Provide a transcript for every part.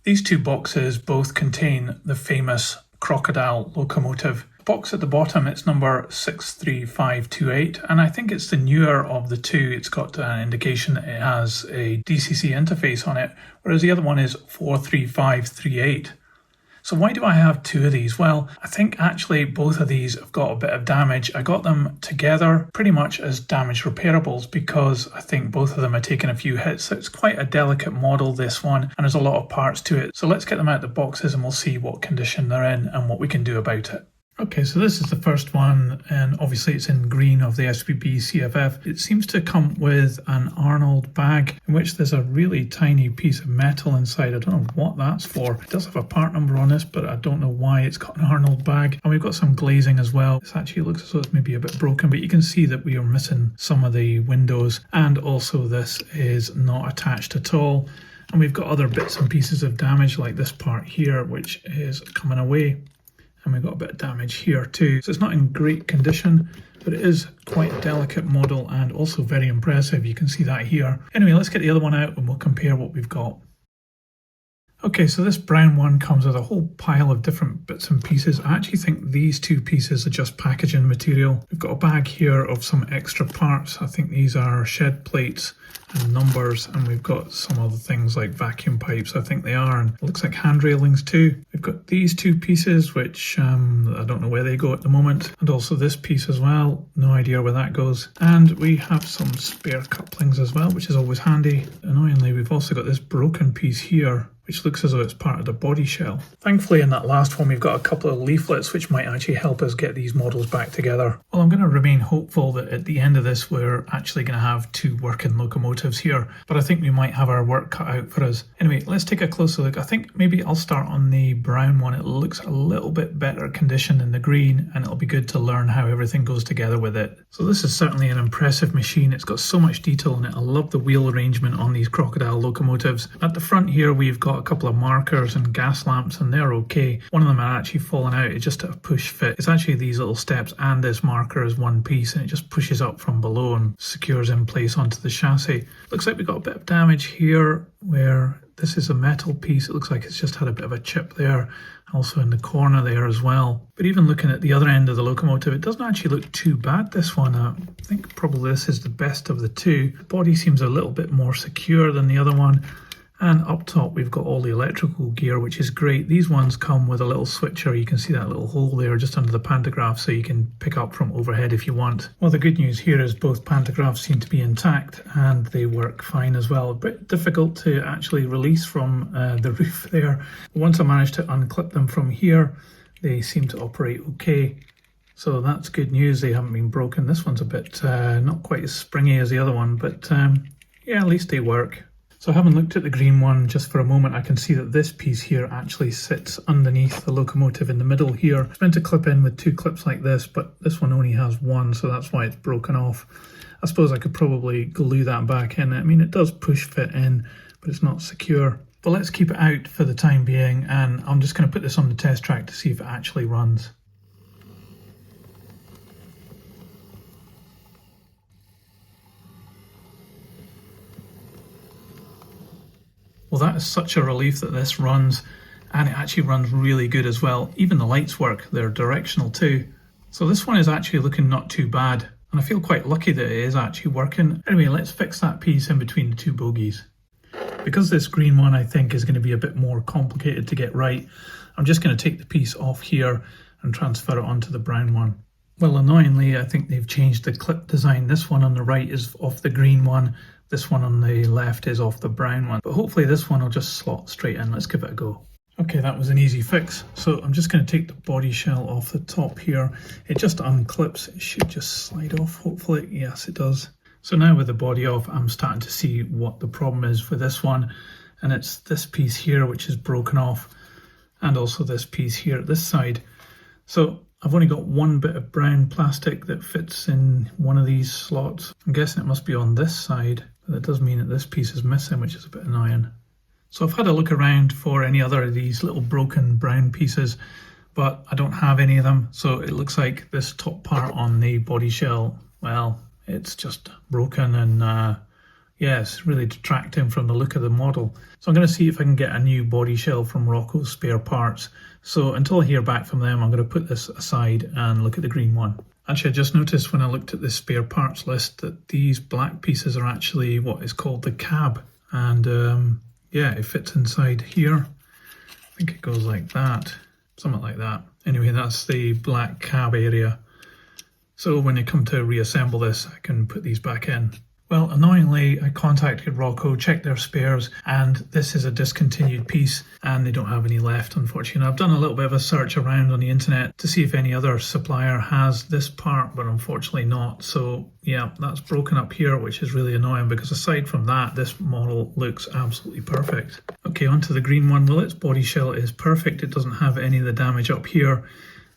These two boxes both contain the famous Krokodil locomotive. Box at the bottom, it's number 63528, and I think it's the newer of the two. It's got an indication that it has a DCC interface on it, whereas the other one is 43538. So why do I have two of these? Well, I think actually both of these have got a bit of damage. I got them together pretty much as damage repairables because I think both of them are taking a few hits. So it's quite a delicate model, this one, and there's a lot of parts to it. So let's get them out of the boxes and we'll see what condition they're in and what we can do about it. Okay, so this is the first one, and obviously it's in green of the SBB CFF. It seems to come with an Arnold bag in which there's a really tiny piece of metal inside. I don't know what that's for. It does have a part number on this, but I don't know why it's got an Arnold bag. And we've got some glazing as well. This actually looks as though it's maybe a bit broken, but you can see that we are missing some of the windows, and also this is not attached at all. And we've got other bits and pieces of damage like this part here, which is coming away. And we've got a bit of damage here too. So it's not in great condition, but it is quite a delicate model and also very impressive. You can see that here. Anyway, let's get the other one out and we'll compare what we've got. Okay, so this brown one comes with a whole pile of different bits and pieces. I actually think these two pieces are just packaging material. We've got a bag here of some extra parts. I think these are shed plates and numbers, and we've got some other things like vacuum pipes, I think they are, and it looks like hand railings too. We've got these two pieces, which I don't know where they go at the moment, and also this piece as well, no idea where that goes. And we have some spare couplings as well, which is always handy. Annoyingly, we've also got this broken piece here, which looks as though it's part of the body shell. Thankfully, in that last one, we've got a couple of leaflets which might actually help us get these models back together. Well, I'm going to remain hopeful that at the end of this, we're actually going to have two working locomotives here, but I think we might have our work cut out for us. Anyway, let's take a closer look. I think maybe I'll start on the brown one. It looks a little bit better condition than the green, and it'll be good to learn how everything goes together with it. So this is certainly an impressive machine. It's got so much detail in it. I love the wheel arrangement on these Krokodil locomotives. At the front here, we've got a couple of markers and gas lamps, and they're okay. One of them are actually fallen out. It's just a push fit. It's actually these little steps and this marker is one piece, and it just pushes up from below and secures in place onto the chassis. Looks like we've got a bit of damage here where this is a metal piece. It looks like it's just had a bit of a chip there, also in the corner there as well. But even looking at the other end of the locomotive, it doesn't actually look too bad, this one. I think probably this is the best of the two. The body seems a little bit more secure than the other one. And up top we've got all the electrical gear, which is great. These ones come with a little switcher. You can see that little hole there just under the pantograph, so you can pick up from overhead if you want. Well, the good news here is both pantographs seem to be intact and they work fine as well. A bit difficult to actually release from the roof there. Once I managed to unclip them from here, they seem to operate okay. So that's good news. They haven't been broken. This one's a bit not quite as springy as the other one, but yeah, at least they work. So having looked at the green one just for a moment, I can see that this piece here actually sits underneath the locomotive in the middle here. It's meant to clip in with two clips like this, but this one only has one, so that's why it's broken off. I suppose I could probably glue that back in. I mean, it does push fit in, but it's not secure. But let's keep it out for the time being, and I'm just going to put this on the test track to see if it actually runs. Well, that is such a relief that this runs, and it actually runs really good as well. Even the lights work, they're directional too. So this one is actually looking not too bad, and I feel quite lucky that it is actually working. Anyway, let's fix that piece in between the two bogies. Because this green one I think is going to be a bit more complicated to get right, I'm just going to take the piece off here and transfer it onto the brown one. Well, annoyingly, I think they've changed the clip design. This one on the right is off the green one. This one on the left is off the brown one, but hopefully this one will just slot straight in. Let's give it a go. Okay, that was an easy fix. So I'm just going to take the body shell off the top here. It just unclips. It should just slide off, hopefully. Yes, it does. So now with the body off, I'm starting to see what the problem is for this one. And it's this piece here, which is broken off, and also this piece here at this side. So I've only got one bit of brown plastic that fits in one of these slots. I'm guessing it must be on this side. That does mean that this piece is missing, which is a bit annoying. So I've had a look around for any other of these little broken brown pieces, but I don't have any of them. So it looks like this top part on the body shell, well, it's just broken and Yeah, it's really detracting from the look of the model. So I'm going to see if I can get a new body shell from Roco's spare parts. So until I hear back from them, I'm going to put this aside and look at the green one. Actually, I just noticed when I looked at this spare parts list that these black pieces are actually what is called the cab. And yeah, it fits inside here. I think it goes like that, something like that. Anyway, that's the black cab area. So when you come to reassemble this, I can put these back in. Well, annoyingly, I contacted Roco, checked their spares, and this is a discontinued piece, and they don't have any left, unfortunately. I've done a little bit of a search around on the internet to see if any other supplier has this part, but unfortunately not. So yeah, that's broken up here, which is really annoying, because aside from that, this model looks absolutely perfect. Okay, onto the green one. Well, its body shell is perfect. It doesn't have any of the damage up here.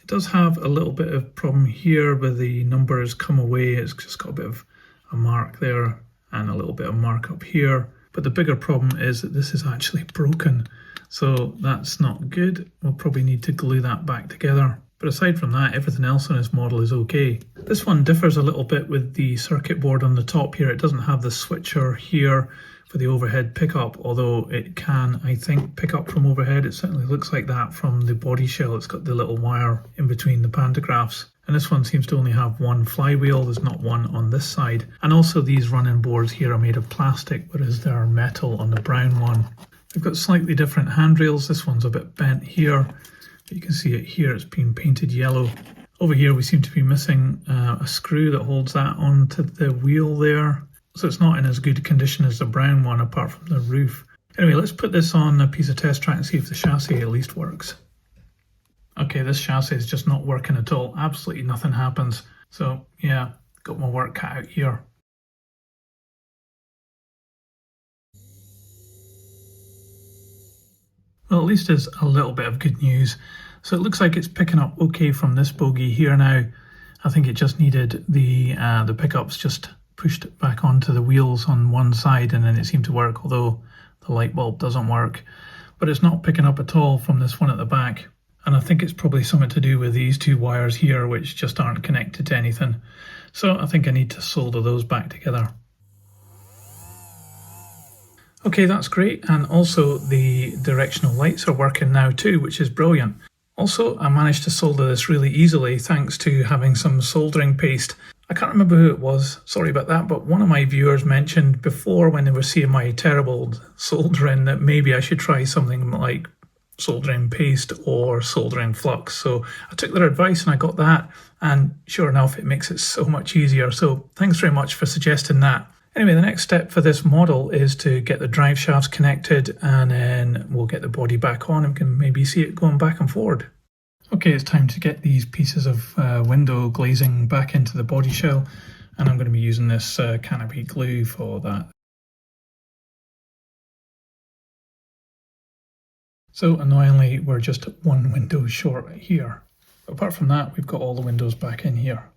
It does have a little bit of problem here where the numbers come away. It's just got a bit of a mark there and a little bit of mark up here, but the bigger problem is that this is actually broken, so that's not good. We'll probably need to glue that back together, but aside from that, everything else on this model is okay. This one differs a little bit with the circuit board on the top here. It doesn't have the switcher here for the overhead pickup, although it can, I think, pick up from overhead. It certainly looks like that from the body shell. It's got the little wire in between the pantographs. And this one seems to only have one flywheel. There's not one on this side. And also these running boards here are made of plastic, whereas they're metal on the brown one. They've got slightly different handrails. This one's a bit bent here, but you can see it here. It's been painted yellow. Over here we seem to be missing a screw that holds that onto the wheel there. So it's not in as good condition as the brown one, apart from the roof. Anyway, let's put this on a piece of test track and see if the chassis at least works. Okay, this chassis is just not working at all. Absolutely nothing happens. So yeah, got my work cut out here. Well, at least there's a little bit of good news. So it looks like it's picking up okay from this bogie here now. I think it just needed the pickups just pushed back onto the wheels on one side, and then it seemed to work, although the light bulb doesn't work. But it's not picking up at all from this one at the back. And I think it's probably something to do with these two wires here, which just aren't connected to anything. So I think I need to solder those back together. Okay, that's great. And also the directional lights are working now too, which is brilliant. Also, I managed to solder this really easily thanks to having some soldering paste. I can't remember who it was, sorry about that, but one of my viewers mentioned before when they were seeing my terrible soldering that maybe I should try something like soldering paste or soldering flux. So I took their advice and I got that, and sure enough, it makes it so much easier. So thanks very much for suggesting that. Anyway, the next step for this model is to get the drive shafts connected, and then we'll get the body back on and we can maybe see it going back and forward. Okay, it's time to get these pieces of window glazing back into the body shell, and I'm going to be using this canopy glue for that. So annoyingly, we're just one window short here. Apart from that, we've got all the windows back in here.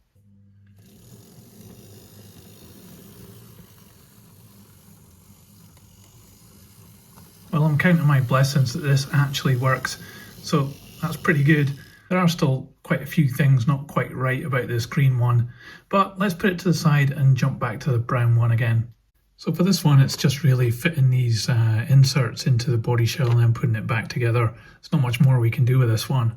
Well, I'm counting my blessings that this actually works, so that's pretty good. There are still quite a few things not quite right about this green one, but let's put it to the side and jump back to the brown one again. So for this one, it's just really fitting these inserts into the body shell and then putting it back together. There's not much more we can do with this one.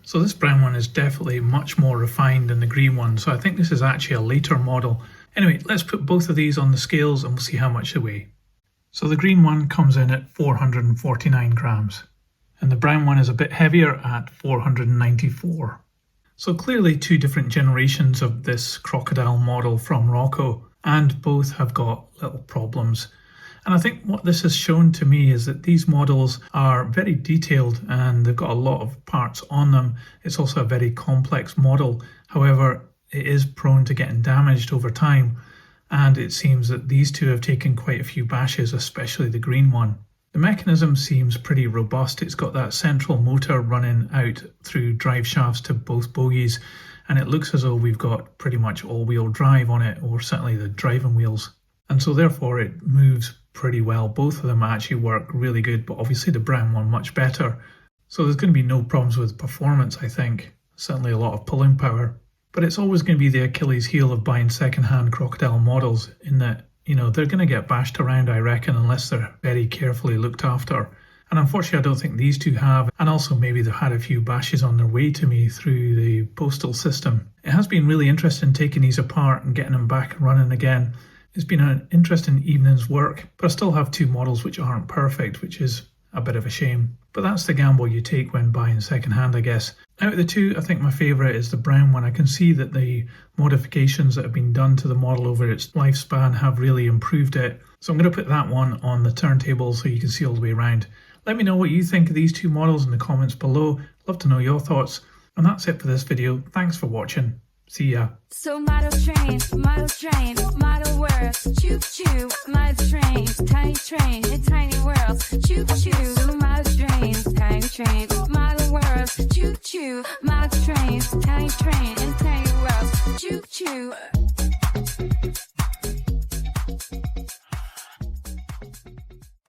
So this brown one is definitely much more refined than the green one, so I think this is actually a later model. Anyway, let's put both of these on the scales and we'll see how much they weigh. So the green one comes in at 449 grams. And the brown one is a bit heavier at 494. So clearly two different generations of this Krokodil model from Roco, and both have got little problems. And I think what this has shown to me is that these models are very detailed and they've got a lot of parts on them. It's also a very complex model. However, it is prone to getting damaged over time. And it seems that these two have taken quite a few bashes, especially the green one. The mechanism seems pretty robust. It's got that central motor running out through drive shafts to both bogies, and it looks as though we've got pretty much all-wheel drive on it, or certainly the driving wheels. And so therefore it moves pretty well. Both of them actually work really good, but obviously the brown one much better. So there's going to be no problems with performance, I think. certainly a lot of pulling power. But it's always going to be the Achilles heel of buying second-hand Krokodil models, in that, you know, they're going to get bashed around, I reckon, unless they're very carefully looked after. And unfortunately, I don't think these two have. And also maybe they've had a few bashes on their way to me through the postal system. It has been really interesting taking these apart and getting them back and running again. It's been an interesting evening's work, but I still have two models which aren't perfect, which is a bit of a shame. But that's the gamble you take when buying second-hand, I guess. Out of the two, I think my favourite is the brown one. I can see that the modifications that have been done to the model over its lifespan have really improved it. So I'm going to put that one on the turntable so you can see all the way around. Let me know what you think of these two models in the comments below. Love to know your thoughts. And that's it for this video. Thanks for watching. See ya. So model train, model works, choo choo, model train, tiny train.